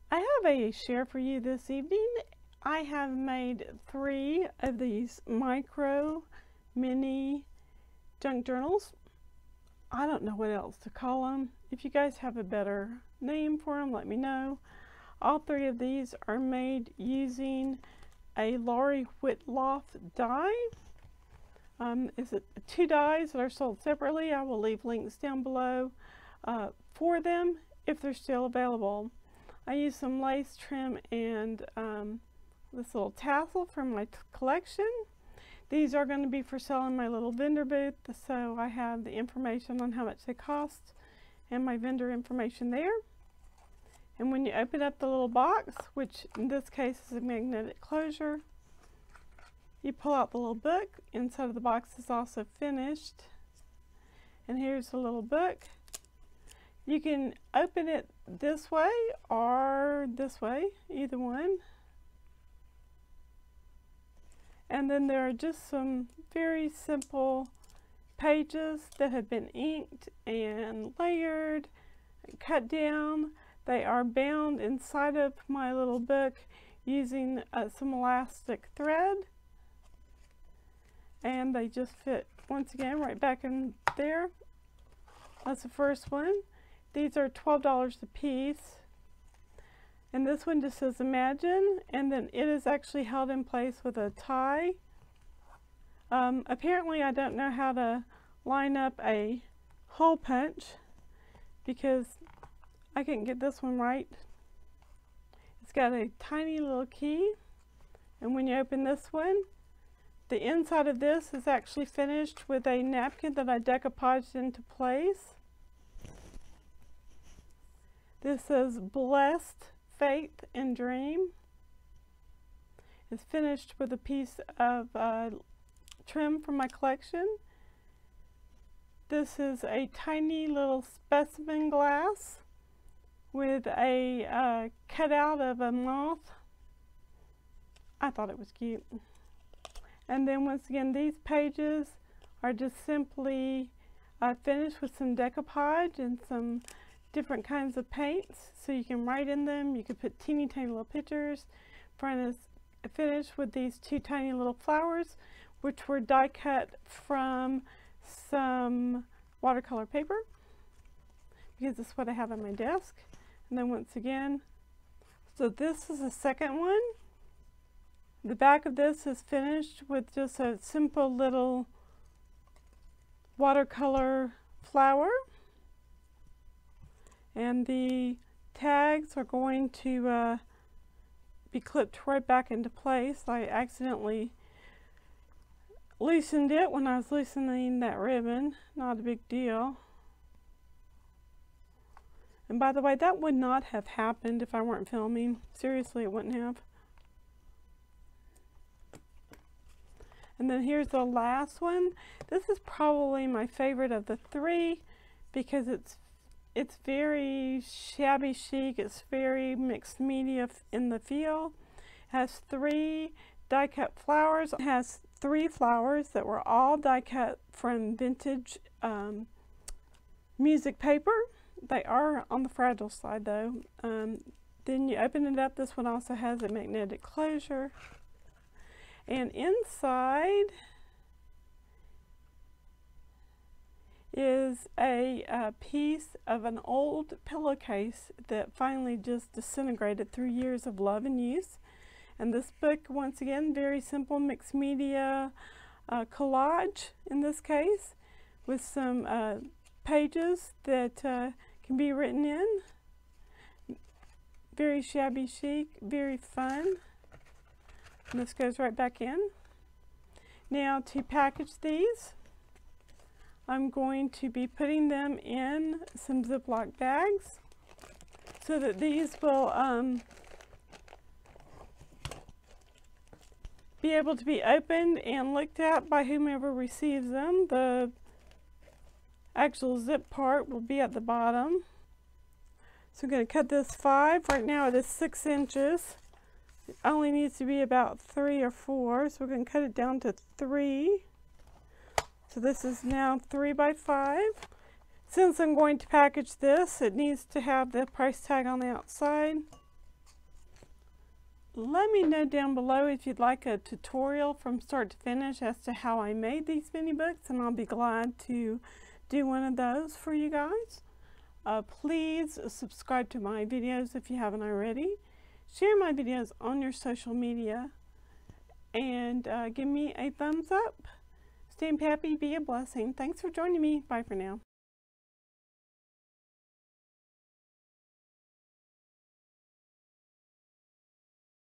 I have a share for you this evening. I have made 3 of these micro mini junk journals. I don't know what else to call them. If you guys have a better name for them, let me know. All 3 of these are made using a Lori Whitloff die. It's 2 dies that are sold separately. I will leave links down below for them if they're still available. I used some lace trim and this little tassel from my collection. These are going to be for sale in my little vendor booth, so I have the information on how much they cost and my vendor information there. And when you open up the little box, which in this case is a magnetic closure, you pull out the little book. Inside of the box is also finished. And here's the little book. You can open it this way or this way, either one. And then there are just some very simple pages that have been inked and layered, and cut down. They are bound inside of my little book using some elastic thread. And they just fit, once again, right back in there. That's the first one. These are $12 a piece. And this one just says Imagine, and then it is actually held in place with a tie. Apparently I don't know how to line up a hole punch because I couldn't get this one right. It's got a tiny little key, and when you open this one, the inside of this is actually finished with a napkin that I decoupaged into place. This says Blessed Faith and Dream. It's finished with a piece of trim from my collection. This is a tiny little specimen glass with a cutout of a moth. I thought it was cute. And then once again, these pages are just simply finished with some decoupage and some different kinds of paints, so you can write in them. You could put teeny tiny little pictures. Front is finished with these 2 tiny little flowers, which were die cut from some watercolor paper, because that's what I have on my desk. And then once again, so this is the second one. The back of this is finished with just a simple little watercolor flower. And the tags are going to be clipped right back into place. I accidentally loosened it when I was loosening that ribbon. Not a big deal. And by the way, that would not have happened if I weren't filming. Seriously, it wouldn't have. And then here's the last one. This is probably my favorite of the 3 because it's very shabby chic. It's very mixed media in the feel. It has 3 die cut flowers. It has 3 flowers that were all die cut from vintage music paper. They are on the fragile side though. Then you open it up. This one also has a magnetic closure. And inside is a piece of an old pillowcase that finally just disintegrated through years of love and use. And this book, once again, very simple mixed media collage in this case, with some pages that can be written in. Very shabby chic, very fun. And this goes right back in. Now to package these, I'm going to be putting them in some Ziploc bags so that these will be able to be opened and looked at by whomever receives them. The actual zip part will be at the bottom. So I'm going to cut this 5. Right now it is 6 inches. It only needs to be about 3 or 4, so we're going to cut it down to 3. So this is now 3 by 5. Since I'm going to package this, it needs to have the price tag on the outside. let me know down below if you'd like a tutorial from start to finish as to how I made these mini books, and I'll be glad to do one of those for you guys. Please subscribe to my videos if you haven't already. Share my videos on your social media, and give me a thumbs up. Stay happy, be a blessing. Thanks for joining me. Bye for now.